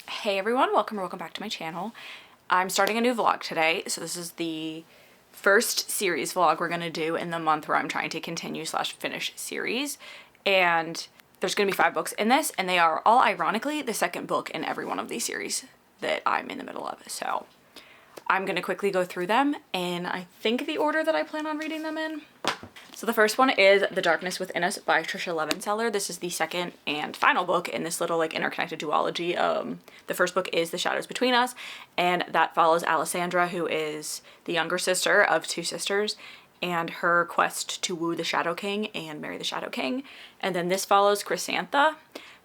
Hey everyone, welcome or welcome back to my channel. I'm starting a new vlog today, so this is the first series vlog we're gonna do in the month where I'm trying to continue / finish series. And there's gonna be 5 books in this, and they are all ironically the second book in every one of these series that I'm in the middle of. So I'm gonna quickly go through them, and I think the order that I plan on reading them in. So the first one is The Darkness Within Us by Tricia Levenseller. This is the second and final book in this little like interconnected duology. The first book is The Shadows Between Us, and that follows Alessandra, who is the younger sister of 2 sisters, and her quest to woo the Shadow King and marry the Shadow King. And then this follows Chrysantha,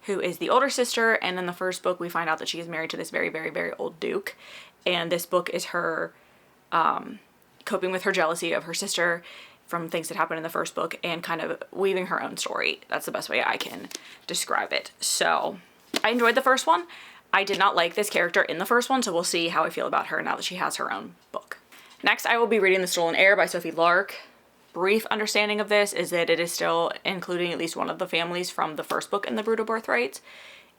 who is the older sister, and in the first book we find out that she is married to this very, very, very old duke. And this book is her coping with her jealousy of her sister from things that happened in the first book and kind of weaving her own story. That's the best way I can describe it. So I enjoyed the first one. I did not like this character in the first one, so we'll see how I feel about her now that she has her own book. Next, I will be reading The Stolen Heir by Sophie Lark. Brief understanding of this is that it is still including at least one of the families from the first book in the Brood of Birthrights,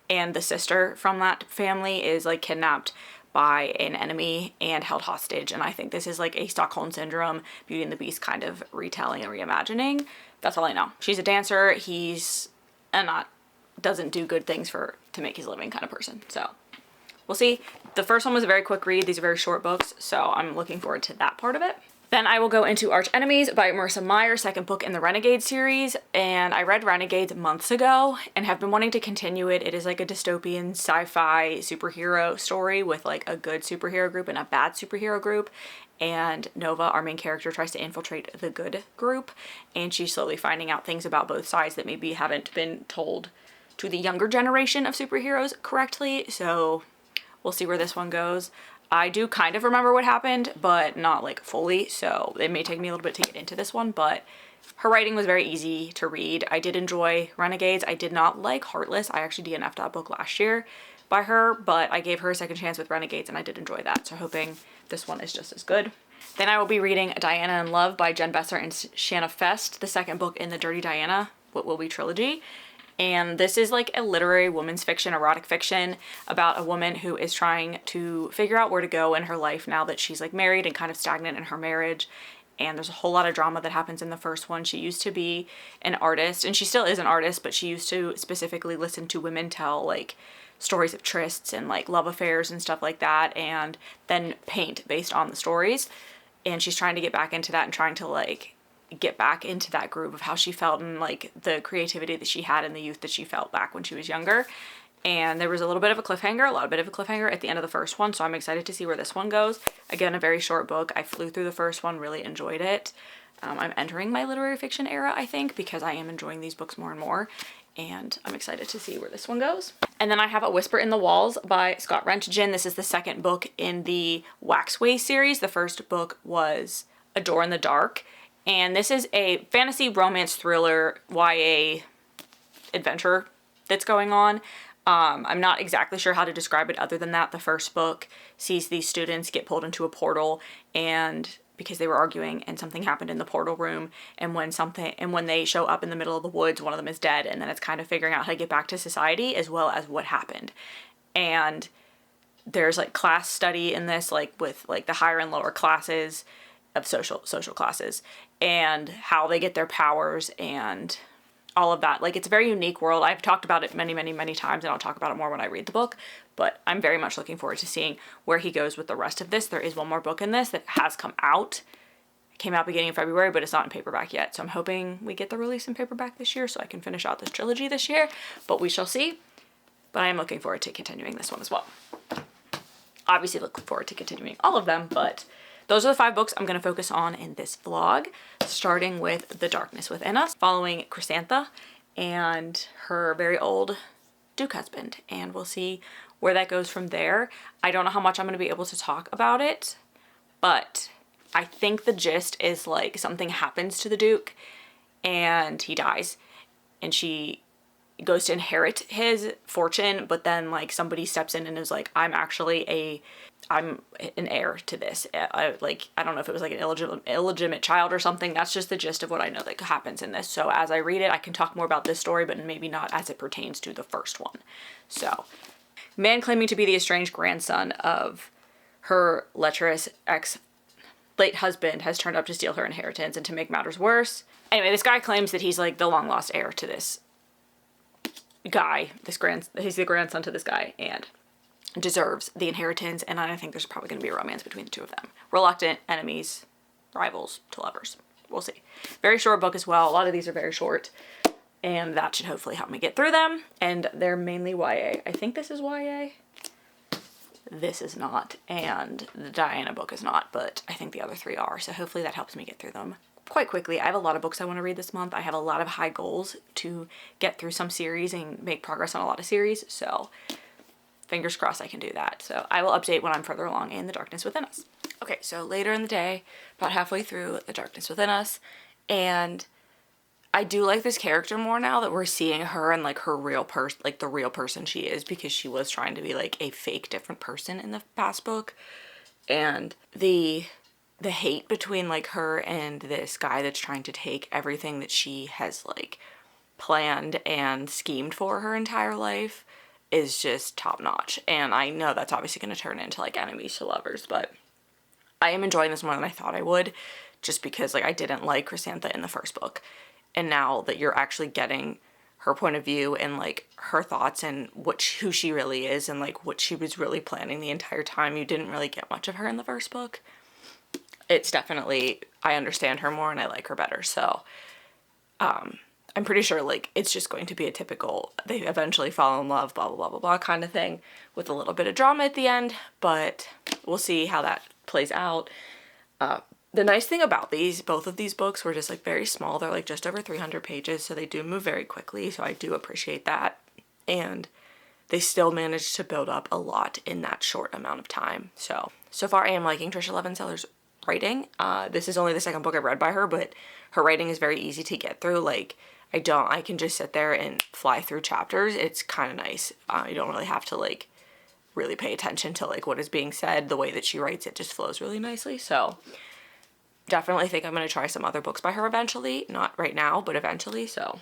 and the sister from that family is like kidnapped by an enemy and held hostage. And I think this is like a Stockholm Syndrome, Beauty and the Beast kind of retelling and reimagining. That's all I know. She's a dancer. He's doesn't do good things to make his living kind of person. So we'll see. The first one was a very quick read. These are very short books, so I'm looking forward to that part of it. Then I will go into Arch Enemies by Marissa Meyer, second book in the Renegade series, and I read Renegades months ago and have been wanting to continue it. It is like a dystopian sci-fi superhero story with like a good superhero group and a bad superhero group, and Nova, our main character, tries to infiltrate the good group, and she's slowly finding out things about both sides that maybe haven't been told to the younger generation of superheroes correctly, so we'll see where this one goes. I do kind of remember what happened, but not like fully, so it may take me a little bit to get into this one, but her writing was very easy to read. I did enjoy Renegades. I did not like Heartless. I actually DNF'd that book last year by her, but I gave her a second chance with Renegades and I did enjoy that, so hoping this one is just as good. Then I will be reading Diana in Love by Jen Besser and Shanna Fest, the second book in the Dirty Diana, What Will Be trilogy. And this is like a literary women's fiction, erotic fiction about a woman who is trying to figure out where to go in her life now that she's like married and kind of stagnant in her marriage. And there's a whole lot of drama that happens in the first one. She used to be an artist, and she still is an artist, but she used to specifically listen to women tell like stories of trysts and like love affairs and stuff like that, and then paint based on the stories. And she's trying to get back into that and trying to like get back into that groove of how she felt and like the creativity that she had in the youth that she felt back when she was younger. And there was a little bit of a cliffhanger, at the end of the first one, so I'm excited to see where this one goes. Again, a very short book. I flew through the first one, really enjoyed it. I'm entering my literary fiction era, I think, because I am enjoying these books more and more, and I'm excited to see where this one goes. And then I have A Whisper in the Walls by Scott Rentgen. This is the second book in the Waxway series. The first book was A Door in the Dark. And this is a fantasy romance thriller YA adventure that's going on. I'm not exactly sure how to describe it other than that. The first book sees these students get pulled into a portal, and because they were arguing and something happened in the portal room, and when they show up in the middle of the woods, one of them is dead, and then it's kind of figuring out how to get back to society as well as what happened. And there's like class study in this, like with like the higher and lower classes of social classes and how they get their powers and all of that. Like, it's a very unique world. I've talked about it many, many, many times, and I'll talk about it more when I read the book, but I'm very much looking forward to seeing where he goes with the rest of this. There is one more book in this that has come out. It came out beginning of February, but it's not in paperback yet, so I'm hoping we get the release in paperback this year so I can finish out this trilogy this year, but we shall see. But I am looking forward to continuing this one as well. Obviously looking forward to continuing all of them, but those are the 5 books I'm going to focus on in this vlog, starting with The Darkness Within Us, following Chrysantha and her very old Duke husband, and we'll see where that goes from there. I don't know how much I'm going to be able to talk about it, but I think the gist is like something happens to the Duke and he dies, and she goes to inherit his fortune, but then like somebody steps in and is like, I'm an heir to this. I don't know if it was like an illegitimate child or something. That's just the gist of what I know that happens in this. So as I read it, I can talk more about this story, but maybe not as it pertains to the first one. So Man claiming to be the estranged grandson of her lecherous late husband has turned up to steal her inheritance, and to make matters worse. Anyway, this guy claims that he's like the long lost heir to this guy. He's the grandson to this guy and deserves the inheritance, and I think there's probably going to be a romance between the two of them. Reluctant enemies, rivals to lovers. We'll see. Very short book as well. A lot of these are very short, and that should hopefully help me get through them. And they're mainly YA. I think this is YA. This is not, and the Diana book is not, but I think the other three are, so hopefully that helps me get through them quite quickly. I have a lot of books I want to read this month. I have a lot of high goals to get through some series and make progress on a lot of series, so fingers crossed I can do that. So I will update when I'm further along in The Darkness Within Us. Okay, so later in the day, about halfway through The Darkness Within Us, and I do like this character more now that we're seeing her and like her real person, like the real person she is, because she was trying to be like a fake different person in the past book. And the hate between like her and this guy that's trying to take everything that she has like planned and schemed for her entire life is just top notch. And I know that's obviously going to turn into like enemies to lovers, but I am enjoying this more than I thought I would, just because like I didn't like Chrysantha in the first book. And now that you're actually getting her point of view and like her thoughts and who she really is and like what she was really planning the entire time, you didn't really get much of her in the first book. It's definitely, I understand her more and I like her better. So I'm pretty sure like it's just going to be a typical, they eventually fall in love, blah, blah, blah, blah, blah kind of thing with a little bit of drama at the end, but we'll see how that plays out. The nice thing about both of these books were just like very small. They're like just over 300 pages, so they do move very quickly, so I do appreciate that. And they still managed to build up a lot in that short amount of time. So far I am liking Tricia Levenseller's writing. This is only the second book I've read by her, but her writing is very easy to get through. Like, I can just sit there and fly through chapters. It's kind of nice. You don't really have to like really pay attention to like what is being said. The way that she writes it just flows really nicely. So definitely think I'm going to try some other books by her eventually. Not right now, but eventually. So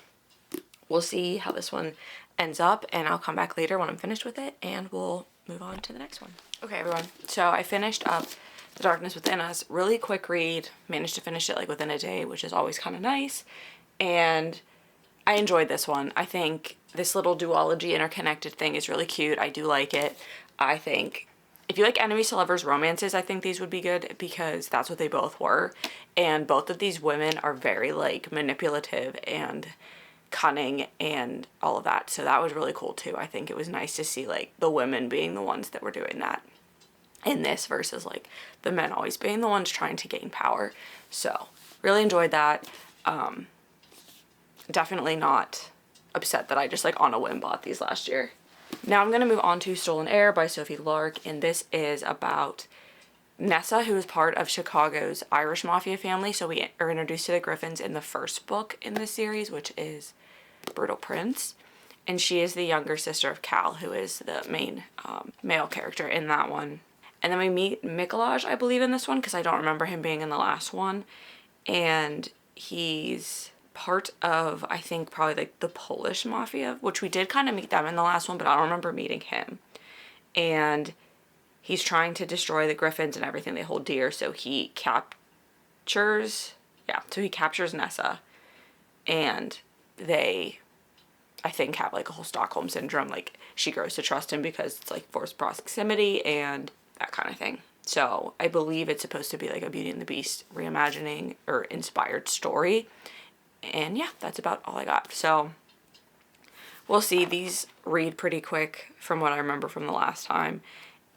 we'll see how this one ends up, and I'll come back later when I'm finished with it, and we'll move on to the next one. Okay, everyone. So I finished up The Darkness Within Us. Really quick read. Managed to finish it like within a day, which is always kind of nice. And I enjoyed this one. I think this little duology interconnected thing is really cute. I do like it. I think if you like enemies to lovers romances, I think these would be good because that's what they both were. And both of these women are very like manipulative and cunning and all of that. So that was really cool too. I think it was nice to see like the women being the ones that were doing that in this versus like the men always being the ones trying to gain power. So really enjoyed that. Definitely not upset that I just like on a whim bought these last year. Now I'm going to move on to Stolen Heir by Sophie Lark, and this is about Nessa, who is part of Chicago's Irish Mafia family. So we are introduced to the Griffins in the first book in this series, which is Brutal Prince, and she is the younger sister of Cal, who is the main male character in that one. And then we meet Mikołaj, I believe, in this one, because I don't remember him being in the last one, and he's part of, I think, probably like the Polish Mafia, which we did kind of meet them in the last one, but I don't remember meeting him. And he's trying to destroy the Griffins and everything they hold dear, so he captures Nessa, and they, I think, have like a whole Stockholm syndrome. Like, she grows to trust him because it's like forced proximity and that kind of thing. So I believe it's supposed to be like a Beauty and the Beast reimagining or inspired story. And yeah, that's about all I got. So we'll see. These read pretty quick from what I remember from the last time,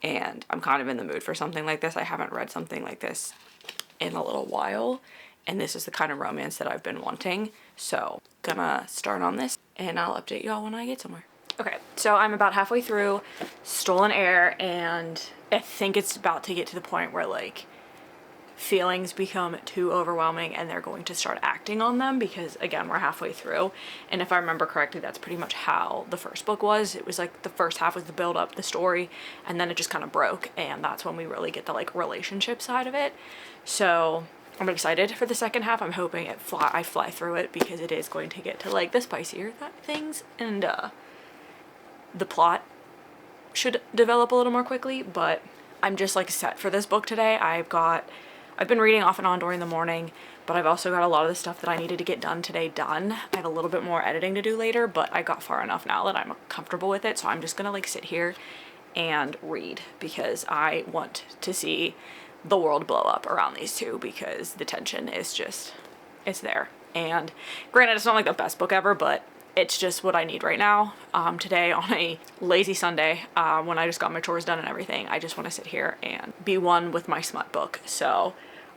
and I'm kind of in the mood for something like this. I haven't read something like this in a little while, and this is the kind of romance that I've been wanting. So gonna start on this, and I'll update y'all when I get somewhere. Okay, so I'm about halfway through Stolen Heir, and I think it's about to get to the point where like feelings become too overwhelming and they're going to start acting on them, because again, we're halfway through, and if I remember correctly, that's pretty much how the first book was. It was like the first half was the build up, the story, and then it just kind of broke, and that's when we really get the like relationship side of it. So I'm excited for the second half. I'm hoping I fly through it, because it is going to get to like the spicier things, and the plot should develop a little more quickly, but I'm just like set for this book today. I've been reading off and on during the morning, but I've also got a lot of the stuff that I needed to get done today done. I have a little bit more editing to do later, but I got far enough now that I'm comfortable with it. So I'm just gonna like sit here and read because I want to see the world blow up around these two because the tension is just, it's there. And granted, it's not like the best book ever, but it's just what I need right now. Today on a lazy Sunday, when I just got my chores done and everything, I just want to sit here and be one with my smut book. So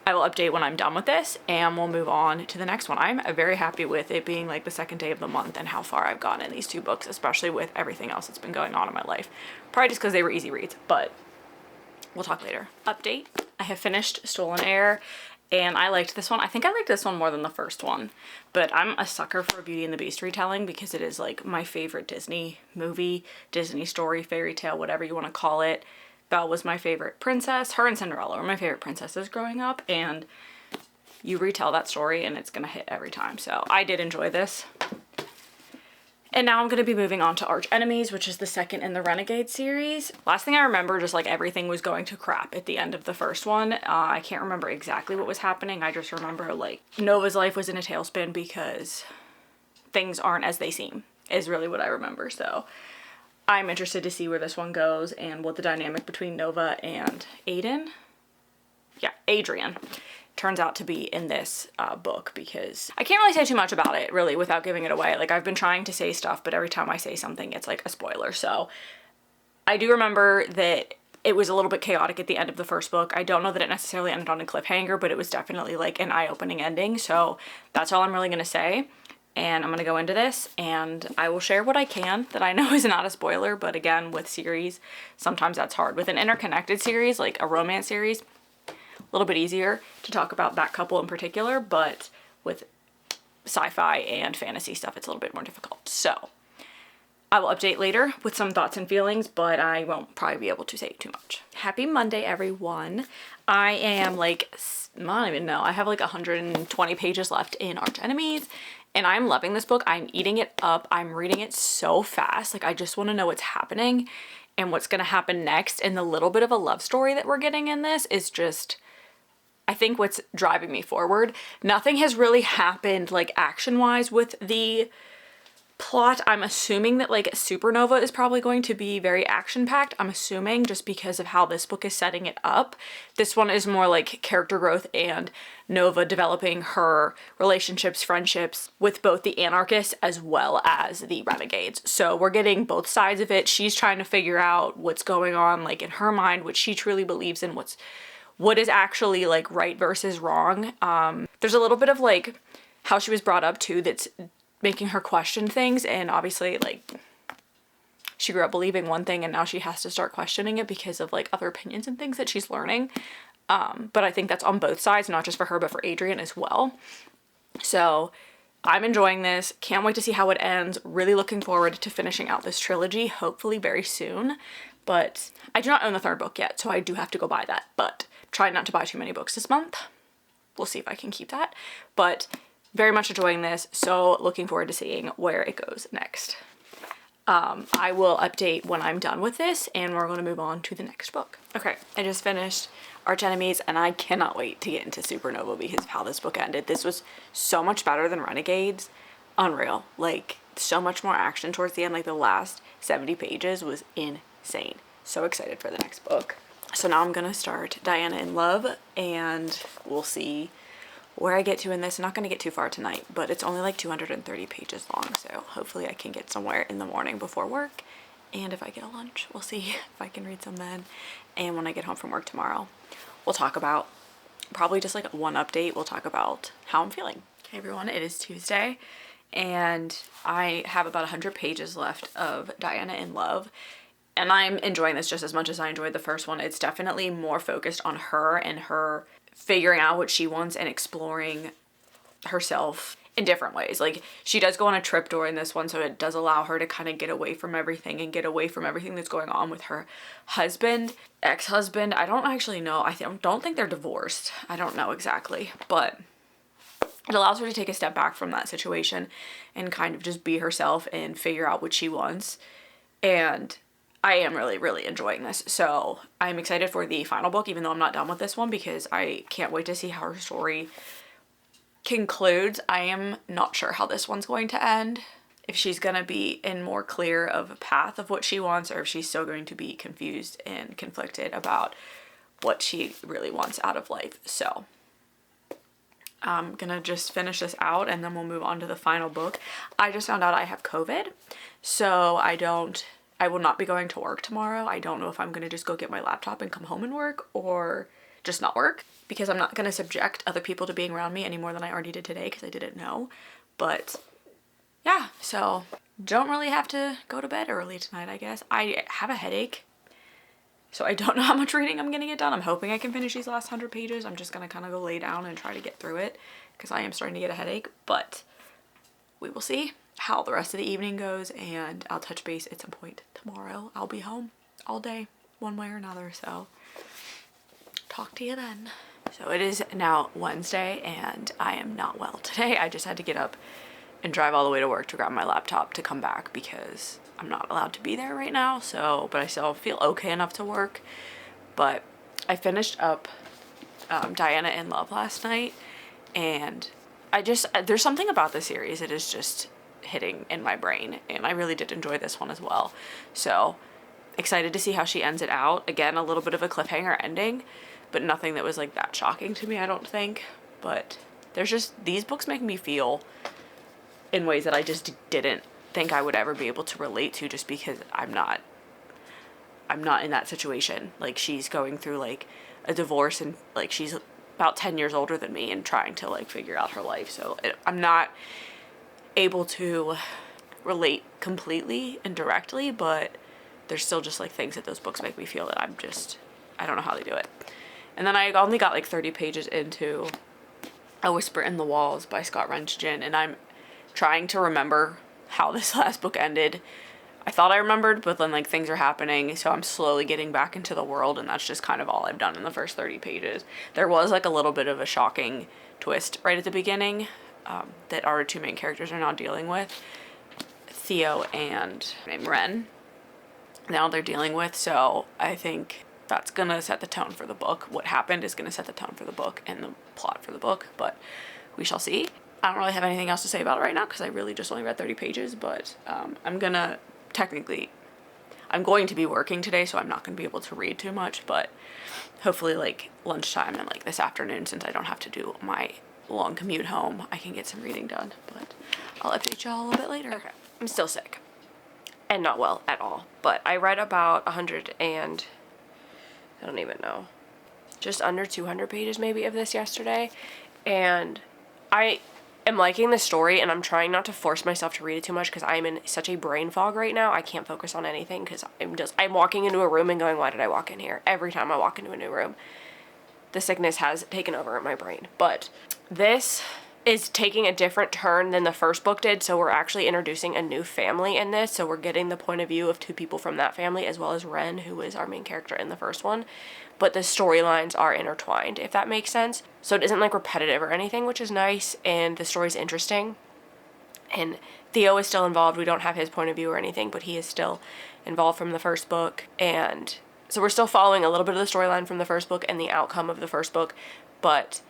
I will update when I'm done with this and we'll move on to the next one. I'm very happy with it being like the second day of the month and how far I've gotten in these two books, especially with everything else that's been going on in my life. Probably just because they were easy reads, but we'll talk later. Update, I have finished Stolen Heir and I liked this one. I think I liked this one more than the first one, but I'm a sucker for Beauty and the Beast retelling because it is like my favorite Disney movie, Disney story, fairy tale, whatever you want to call it. Belle was my favorite princess. Her and Cinderella were my favorite princesses growing up, and you retell that story and it's gonna hit every time. So I did enjoy this. And now I'm going to be moving on to Arch Enemies, which is the second in the Renegade series. Last thing I remember, just like everything was going to crap at the end of the first one. I can't remember exactly what was happening. I just remember like Nova's life was in a tailspin because things aren't as they seem, is really what I remember. So I'm interested to see where this one goes and what the dynamic between Nova and Adrian turns out to be in this book, because I can't really say too much about it really without giving it away. Like, I've been trying to say stuff, but every time I say something it's like a spoiler. So I do remember that it was a little bit chaotic at the end of the first book. I don't know that it necessarily ended on a cliffhanger, but it was definitely like an eye-opening ending. So that's all I'm really gonna say. And I'm gonna go into this and I will share what I can that I know is not a spoiler, but again, with series, sometimes that's hard. With an interconnected series, like a romance series, a little bit easier to talk about that couple in particular, but with sci-fi and fantasy stuff, it's a little bit more difficult. So I will update later with some thoughts and feelings, but I won't probably be able to say too much. Happy Monday, everyone. I am like, I don't even know, I have like 120 pages left in Arch Enemies, and I'm loving this book. I'm eating it up. I'm reading it so fast. Like, I just want to know what's happening and what's going to happen next. And the little bit of a love story that we're getting in this is just, I think, what's driving me forward. Nothing has really happened like action-wise with the plot. I'm assuming that like Supernova is probably going to be very action-packed. I'm assuming, just because of how this book is setting it up. This one is more like character growth and Nova developing her relationships, friendships with both the anarchists as well as the renegades. So we're getting both sides of it. She's trying to figure out what's going on like in her mind, what she truly believes in, what is actually like right versus wrong. There's a little bit of like how she was brought up too that's making her question things, and obviously like she grew up believing one thing and now she has to start questioning it because of like other opinions and things that she's learning. But I think that's on both sides, not just for her but for Adrian as well. So I'm enjoying this. Can't wait to see how it ends. Really looking forward to finishing out this trilogy, hopefully very soon. But I do not own the third book yet, so I do have to go buy that. But try not to buy too many books this month. We'll see if I can keep that. But very much enjoying this, so looking forward to seeing where it goes next. I will update when I'm done with this, and we're going to move on to the next book. Okay, I just finished Arch Enemies, and I cannot wait to get into Supernova because of how this book ended. This was so much better than Renegades. Unreal. Like, so much more action towards the end. Like, the last 70 pages was insane. So excited for the next book. So now I'm going to start Diana in Love, and we'll see where I get to in this. I'm not going to get too far tonight, but it's only like 230 pages long, so hopefully I can get somewhere in the morning before work. And if I get a lunch, we'll see if I can read some then. And when I get home from work tomorrow, we'll talk about, probably just like one update, we'll talk about how I'm feeling. Okay, everyone, it is Tuesday, and I have about 100 pages left of Diana in Love. And I'm enjoying this just as much as I enjoyed the first one. It's definitely more focused on her and her figuring out what she wants and exploring herself in different ways. Like, she does go on a trip during this one, so it does allow her to kind of get away from everything and get away from everything that's going on with her husband, ex-husband. I don't actually know. I don't think they're divorced. I don't know exactly, but it allows her to take a step back from that situation and kind of just be herself and figure out what she wants. And I am really, really enjoying this. So I'm excited for the final book, even though I'm not done with this one, because I can't wait to see how her story concludes. I am not sure how this one's going to end. If she's going to be in more clear of a path of what she wants, or if she's still going to be confused and conflicted about what she really wants out of life. So I'm gonna just finish this out and then we'll move on to the final book. I just found out I have COVID, so I will not be going to work tomorrow. I don't know if I'm gonna just go get my laptop and come home and work, or just not work, because I'm not gonna subject other people to being around me any more than I already did today, because I didn't know. But yeah, so don't really have to go to bed early tonight, I guess. I have a headache, so I don't know how much reading I'm gonna get done. I'm hoping I can finish these last 100 pages. I'm just gonna kind of go lay down and try to get through it, because I am starting to get a headache, but we will see how the rest of the evening goes, and I'll touch base at some point tomorrow. I'll be home all day, one way or another, so talk to you then. So it is now Wednesday, and I am not well today. I just had to get up and drive all the way to work to grab my laptop to come back, because I'm not allowed to be there right now, so, but I still feel okay enough to work. But I finished up Diana in Love last night, and there's something about the series, it is just hitting in my brain, and I really did enjoy this one as well. So excited to see how she ends it out. Again, a little bit of a cliffhanger ending, but nothing that was like that shocking to me, I don't think. But there's just, these books make me feel in ways that I just didn't think I would ever be able to relate to, just because I'm not in that situation. Like, she's going through like a divorce, and like she's about 10 years older than me and trying to like figure out her life. So I'm not able to relate completely and directly, but there's still just like things that those books make me feel that I don't know how they do it. And then I only got like 30 pages into A Whisper in the Walls by Scott Renschen, and I'm trying to remember how this last book ended. I thought I remembered, but then like things are happening, so I'm slowly getting back into the world, and that's just kind of all I've done in the first 30 pages. There was like a little bit of a shocking twist right at the beginning that our two main characters are now dealing with, Theo and Ren. Now they're dealing with, so I think that's gonna set the tone for the book. What happened is gonna set the tone for the book and the plot for the book, but we shall see. I don't really have anything else to say about it right now, because I really just only read 30 pages, but I'm going to be working today, so I'm not going to be able to read too much, but hopefully like lunchtime and like this afternoon, since I don't have to do my long commute home, I can get some reading done. But I'll update y'all a little bit later. Okay. I'm still sick and not well at all, but I read about 100 and I don't even know, just under 200 pages maybe of this yesterday, and I am liking the story, and I'm trying not to force myself to read it too much, because I'm in such a brain fog right now. I can't focus on anything, because I'm walking into a room and going, why did I walk in here? Every time I walk into a new room, the sickness has taken over in my brain. But this is taking a different turn than the first book did, so we're actually introducing a new family in this, so we're getting the point of view of two people from that family, as well as Ren, who is our main character in the first one, but the storylines are intertwined, if that makes sense. So it isn't like repetitive or anything, which is nice, and the story's interesting, and Theo is still involved. We don't have his point of view or anything, but he is still involved from the first book, and so we're still following a little bit of the storyline from the first book and the outcome of the first book, but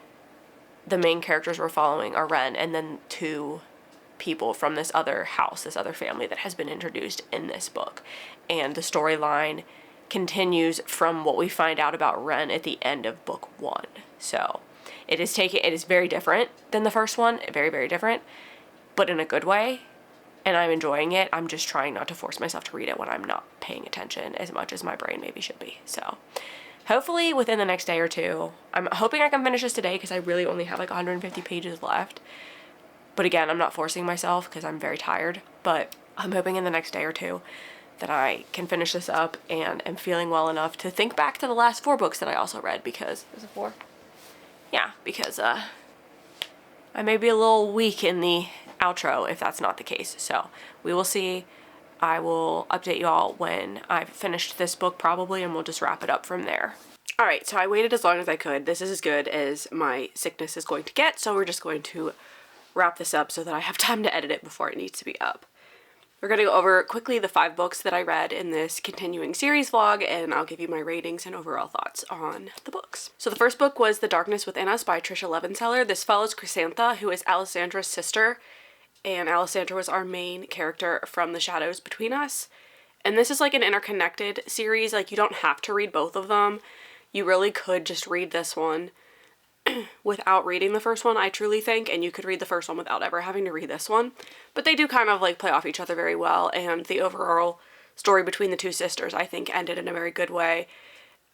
the main characters we're following are Ren and then two people from this other house, this other family that has been introduced in this book. And the storyline continues from what we find out about Ren at the end of book 1. So it is very different than the first one, very, very different, but in a good way. And I'm enjoying it. I'm just trying not to force myself to read it when I'm not paying attention as much as my brain maybe should be. So hopefully within the next day or two. I'm hoping I can finish this today, because I really only have like 150 pages left. But again, I'm not forcing myself because I'm very tired. But I'm hoping in the next day or two that I can finish this up and am feeling well enough to think back to the last 4 books that I also read, because... Is it 4? Yeah, because I may be a little weak in the outro if that's not the case. So we will see. I will update you all when I've finished this book probably, and we'll just wrap it up from there. Alright, so I waited as long as I could. This is as good as my sickness is going to get, so we're just going to wrap this up so that I have time to edit it before it needs to be up. We're going to go over quickly the 5 books that I read in this continuing series vlog, and I'll give you my ratings and overall thoughts on the books. So the first book was The Darkness Within Us by Tricia Levenseller. This follows Chrysantha, who is Alessandra's sister, and Alessandra was our main character from The Shadows Between Us. And this is like an interconnected series. Like, you don't have to read both of them. You really could just read this one without reading the first one, I truly think, and you could read the first one without ever having to read this one. But they do kind of like play off each other very well, and the overall story between the two sisters, I think, ended in a very good way.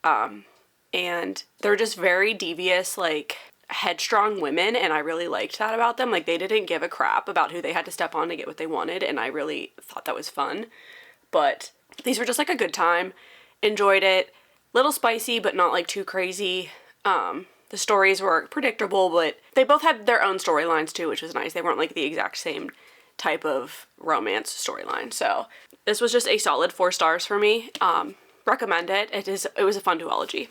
And they're just very devious, like, headstrong women, and I really liked that about them. Like, they didn't give a crap about who they had to step on to get what they wanted, and I really thought that was fun. But these were just like a good time. Enjoyed it. Little spicy, but not like too crazy. The stories were predictable, but they both had their own storylines too, which was nice. They weren't like the exact same type of romance storyline. So this was just a solid 4 stars for me. Recommend it. It was a fun duology.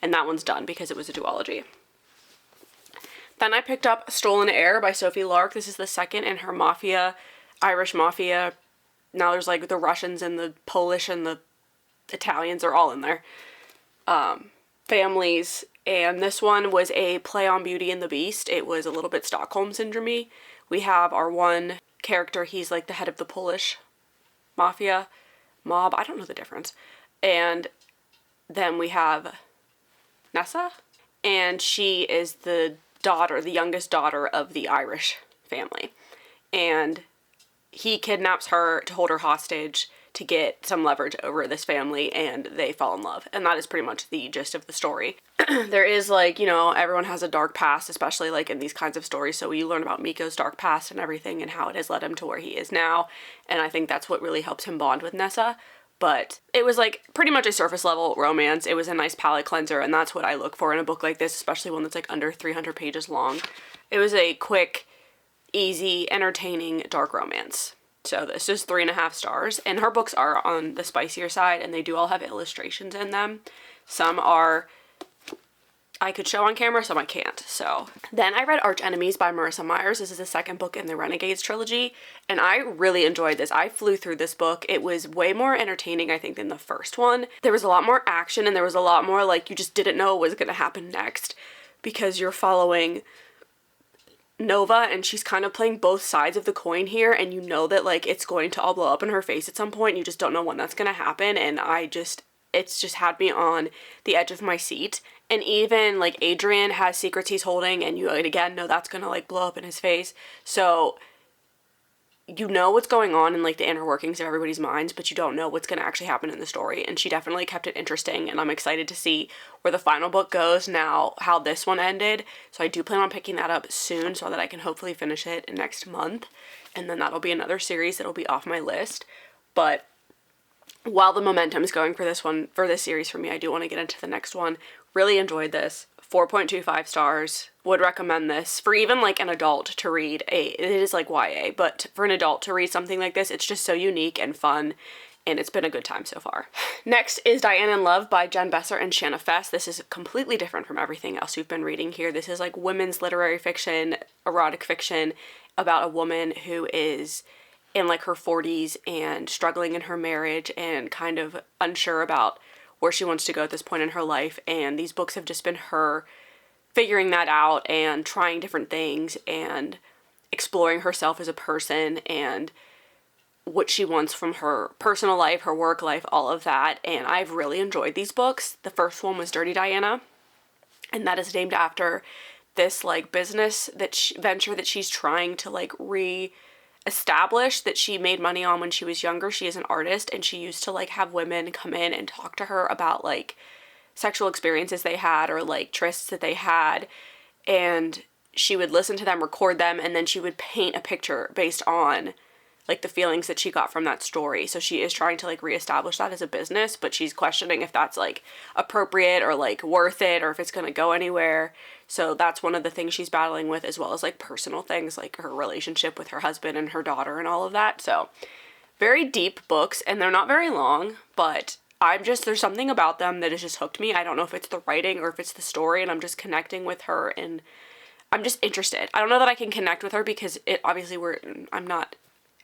And that one's done because it was a duology. Then I picked up Stolen Heir by Sophie Lark. This is the second in her Irish mafia. Now there's like the Russians and the Polish and the Italians are all in there. Families. And this one was a play on Beauty and the Beast. It was a little bit Stockholm Syndrome-y. We have our one character, he's like the head of the Polish mafia mob. I don't know the difference. And then we have Nessa, and she is the youngest daughter of the Irish family. And he kidnaps her to hold her hostage to get some leverage over this family, and they fall in love. And that is pretty much the gist of the story. There is, like, you know, everyone has a dark past, especially like in these kinds of stories, so you learn about Miko's dark past and everything and how it has led him to where he is now, and I think that's what really helps him bond with Nessa. But it was like pretty much a surface level romance. It was a nice palate cleanser, and that's what I look for in a book like this, especially one that's like under 300 pages long. It was a quick, easy, entertaining dark romance. So this is 3.5 stars, and her books are on the spicier side, and they do all have illustrations in them. Some I could show on camera, some I can't. So then I read Arch Enemies by Marissa Myers. This is the second book in the Renegades trilogy, and I really enjoyed this. I flew through this book. It was way more entertaining, I think, than the first one. There was a lot more action, and there was a lot more, like, you just didn't know what was going to happen next, because you're following Nova, and she's kind of playing both sides of the coin here, and you know that, like, it's going to all blow up in her face at some point. You just don't know when that's going to happen, and it's just had me on the edge of my seat. And even, like, Adrian has secrets he's holding, and you, again, know that's gonna, like, blow up in his face. So you know what's going on in, like, the inner workings of everybody's minds, but you don't know what's gonna actually happen in the story. And she definitely kept it interesting, and I'm excited to see where the final book goes now, how this one ended. So I do plan on picking that up soon so that I can hopefully finish it next month. And then that'll be another series that'll be off my list. But while the momentum is going for this series for me, I do want to get into the next one. Really enjoyed this. 4.25 stars. Would recommend this for even like an adult to read. It is like YA, but for an adult to read something like this, it's just so unique and fun, and it's been a good time so far. Next is Diane in Love by Jen Besser and Shanna Fest. This is completely different from everything else we've been reading here. This is like women's literary fiction, erotic fiction about a woman who is in like her 40s and struggling in her marriage and kind of unsure about where she wants to go at this point in her life. And these books have just been her figuring that out and trying different things and exploring herself as a person and what she wants from her personal life, her work life, all of that. And I've really enjoyed these books. The first one was Dirty Diana, and that is named after this like business venture that she's trying to like establish that she made money on when she was younger. She is an artist, and she used to like have women come in and talk to her about like sexual experiences they had or like trysts that they had, and she would listen to them, record them, and then she would paint a picture based on like the feelings that she got from that story. So she is trying to like reestablish that as a business, but she's questioning if that's like appropriate or like worth it or if it's gonna go anywhere. So that's one of the things she's battling with, as well as like personal things like her relationship with her husband and her daughter and all of that. So very deep books, and they're not very long, but there's something about them that has just hooked me. I don't know if it's the writing or if it's the story, and I'm just connecting with her, and I'm just interested. I don't know that I can connect with her because I'm not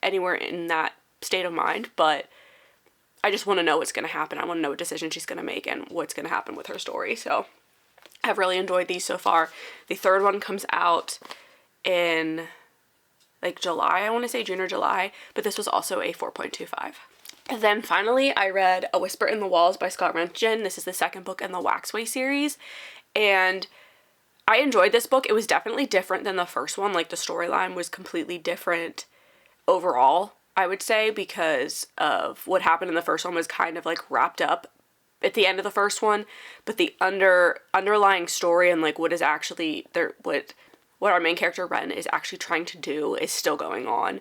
anywhere in that state of mind, but I just want to know what's going to happen. I want to know what decision she's going to make and what's going to happen with her story. So I've really enjoyed these so far. The third one comes out in like July, I want to say June or July, but this was also a 4.25. And then finally, I read A Whisper in the Walls by Scott Rentgen. This is the second book in the Waxway series, and I enjoyed this book. It was definitely different than the first one. Like, the storyline was completely different overall, I would say, because of what happened in the first one was kind of like wrapped up at the end of the first one, but the underlying story and like what is actually there, what our main character Ren is actually trying to do is still going on.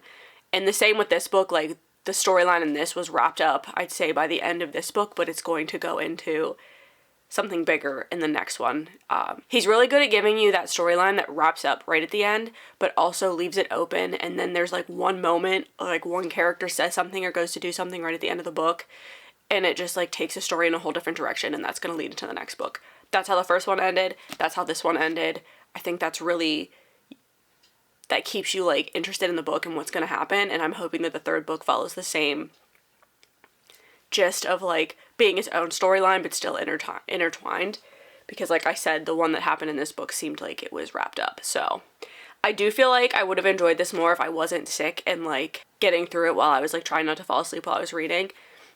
And the same with this book, like the storyline in this was wrapped up, I'd say, by the end of this book, but it's going to go into something bigger in the next one. He's really good at giving you that storyline that wraps up right at the end, but also leaves it open, and then there's like one moment, like one character says something or goes to do something right at the end of the book, and it just like takes a story in a whole different direction, and that's going to lead into the next book. That's how the first one ended. That's how this one ended. I think that keeps you like interested in the book and what's going to happen, and I'm hoping that the third book follows the same gist of like being its own storyline but still intertwined, because like I said, the one that happened in this book seemed like it was wrapped up. So I do feel like I would have enjoyed this more if I wasn't sick and like getting through it while I was like trying not to fall asleep while I was reading,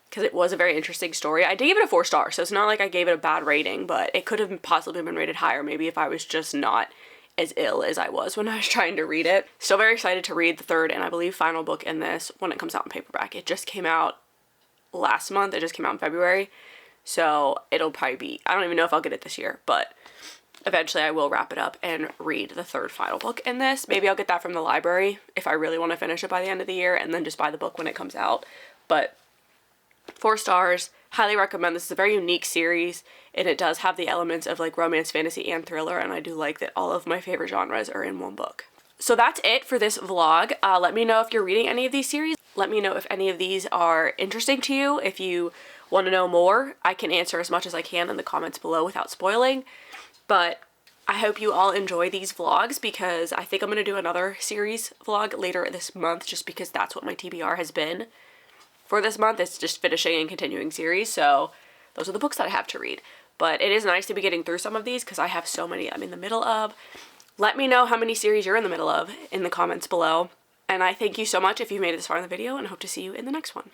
because it was a very interesting story. I did give it a 4 stars, so it's not like I gave it a bad rating, but it could have possibly been rated higher maybe if I was just not as ill as I was when I was trying to read it. Still very excited to read the third and I believe final book in this when it comes out in paperback. It just came out last month. It just came out in February, so it'll probably be, I don't even know if I'll get it this year, but eventually I will wrap it up and read the third final book in this. Maybe I'll get that from the library if I really want to finish it by the end of the year, and then just buy the book when it comes out. But 4 stars, highly recommend. This is a very unique series, and it does have the elements of like romance, fantasy, and thriller, and I do like that all of my favorite genres are in one book. So that's it for this vlog. Let me know if you're reading any of these series. Let me know if any of these are interesting to you. If you want to know more, I can answer as much as I can in the comments below without spoiling. But I hope you all enjoy these vlogs, because I think I'm going to do another series vlog later this month, just because that's what my TBR has been for this month. It's just finishing and continuing series, so those are the books that I have to read. But it is nice to be getting through some of these because I have so many I'm in the middle of. Let me know how many series you're in the middle of in the comments below. And I thank you so much if you made it this far in the video, and hope to see you in the next one.